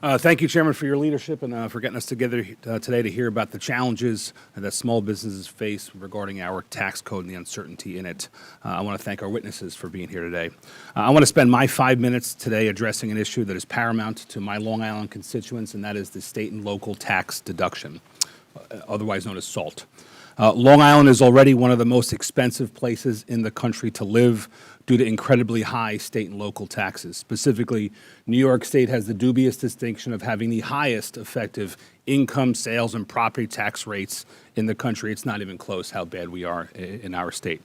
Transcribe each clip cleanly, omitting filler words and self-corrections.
Thank you, Chairman, for your leadership and for getting us together today to hear about the challenges that small businesses face regarding our tax code and the uncertainty in it. I want to thank our witnesses for being here today. I want to spend my 5 minutes today addressing an issue that is paramount to my Long Island constituents, and that is the state and local tax deduction, otherwise known as SALT. Long Island is already one of the most expensive places in the country to live due to incredibly high state and local taxes. Specifically, New York State has the dubious distinction of having the highest effective income, sales, and property tax rates in the country. It's not even close how bad we are in our state.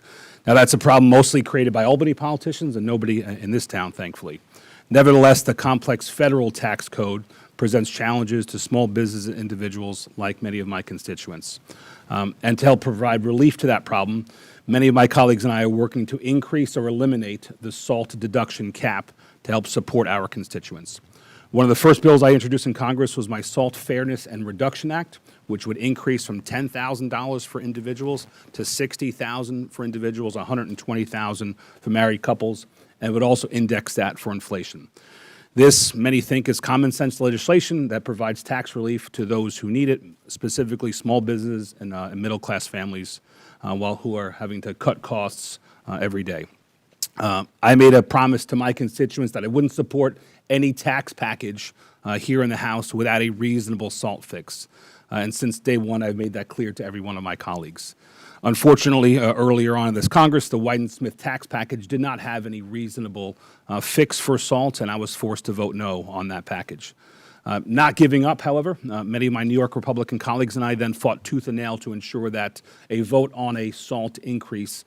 Now, that's a problem mostly created by Albany politicians and nobody in this town, thankfully. Nevertheless, the complex federal tax code presents challenges to small business and individuals like many of my constituents. And to help provide relief to that problem, many of my colleagues and I are working to increase or eliminate the SALT deduction cap to help support our constituents. One of the first bills I introduced in Congress was my SALT Fairness and Reduction Act, which would increase from $10,000 for individuals to $60,000 for individuals, $120,000 for married couples, and would also index that for inflation. This, many think, is common sense legislation that provides tax relief to those who need it, specifically small business and middle-class families, who are having to cut costs every day. I made a promise to my constituents that I wouldn't support any tax package here in the House without a reasonable SALT fix. And since day one, I've made that clear to every one of my colleagues. Unfortunately, earlier on in this Congress, the Wyden-Smith tax package did not have any reasonable fix for SALT, and I was forced to vote no on that package. Not giving up, however, many of my New York Republican colleagues and I then fought tooth and nail to ensure that a vote on a SALT increase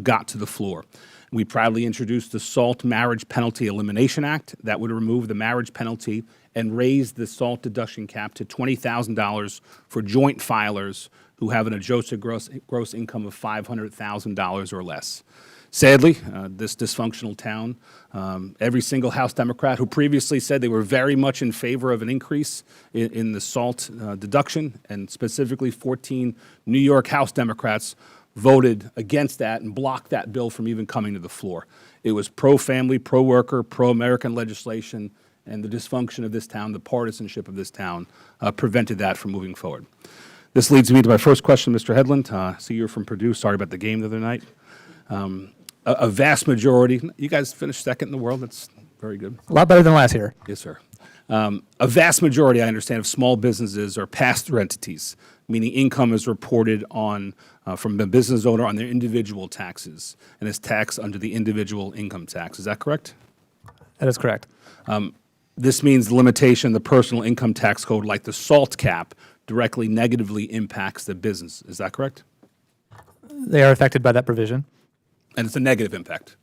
got to the floor. We proudly introduced the SALT Marriage Penalty Elimination Act that would remove the marriage penalty and raise the SALT deduction cap to $20,000 for joint filers who have an adjusted gross income of $500,000 or less. Sadly, this dysfunctional town, every single House Democrat who previously said they were very much in favor of an increase in the SALT deduction, and specifically 14 New York House Democrats voted against that and blocked that bill from even coming to the floor. It was pro-family, pro-worker, pro-American legislation, and the dysfunction of this town, the partisanship of this town, prevented that from moving forward. This leads me to my first question, Mr. Hedlund. I see you're from Purdue. Sorry about the game the other night. A vast majority, you guys finished second in the world. That's very good. A lot better than last year. Yes, sir. A vast majority, I understand, of small businesses are pass-through entities, meaning income is reported on from the business owner on their individual taxes and is taxed under the individual income tax. Is that correct? That is correct. This means the limitation in the personal income tax code, like the SALT cap, directly negatively impacts the business. Is that correct? They are affected by that provision. And it's a negative impact.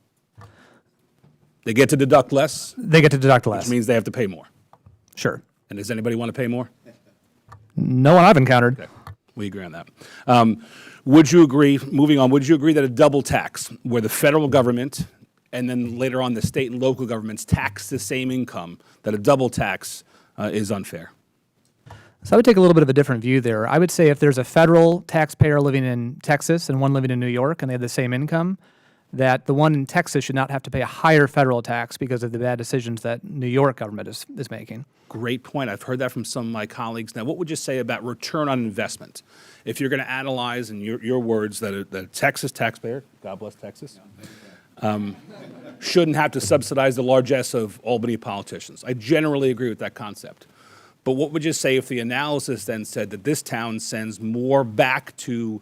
They get to deduct less. They get to deduct less. Which means they have to pay more. Sure. And does anybody want to pay more? No one I've encountered. Okay. We agree on that. Would you agree, moving on, would you agree that a double tax, where the federal government and then later on the state and local governments tax the same income, that a double tax is unfair? So I would take a little bit of a different view there. I would say if there's a federal taxpayer living in Texas and one living in New York and they have the same income, that the one in Texas should not have to pay a higher federal tax because of the bad decisions that New York government is making. Great point. I've heard that from some of my colleagues. Now, what would you say about return on investment? If you're going to analyze, in your words, that a Texas taxpayer, God bless Texas, shouldn't have to subsidize the largesse of Albany politicians. I generally agree with that concept. But what would you say if the analysis then said that this town sends more back to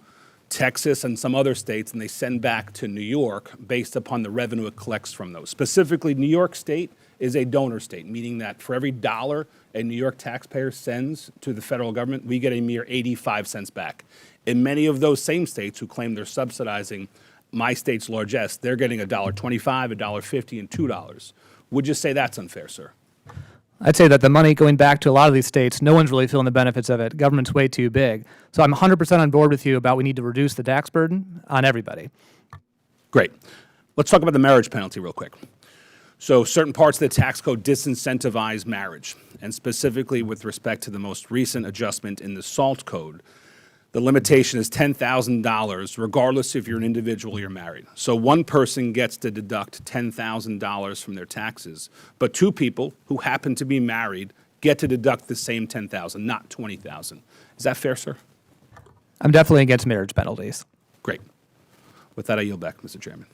Texas and some other states than they send back to New York based upon the revenue it collects from those? Specifically, New York State is a donor state, meaning that for every dollar a New York taxpayer sends to the federal government, we get a mere 85 cents back. In many of those same states who claim they're subsidizing my state's largesse, they're getting $1.25, $1.50, and $2. Would you say that's unfair, sir? I'd say that the money going back to a lot of these states, no one's really feeling the benefits of it. Government's way too big. So I'm 100% on board with you about we need to reduce the tax burden on everybody. Great. Let's talk about the marriage penalty real quick. So certain parts of the tax code disincentivize marriage, and specifically with respect to the most recent adjustment in the SALT code, the limitation is $10,000 regardless if you're an individual or you're married. So one person gets to deduct $10,000 from their taxes, but two people who happen to be married get to deduct the same 10,000, not 20,000. Is that fair, sir? I'm definitely against marriage penalties. Great. With that, I yield back, Mr. Chairman.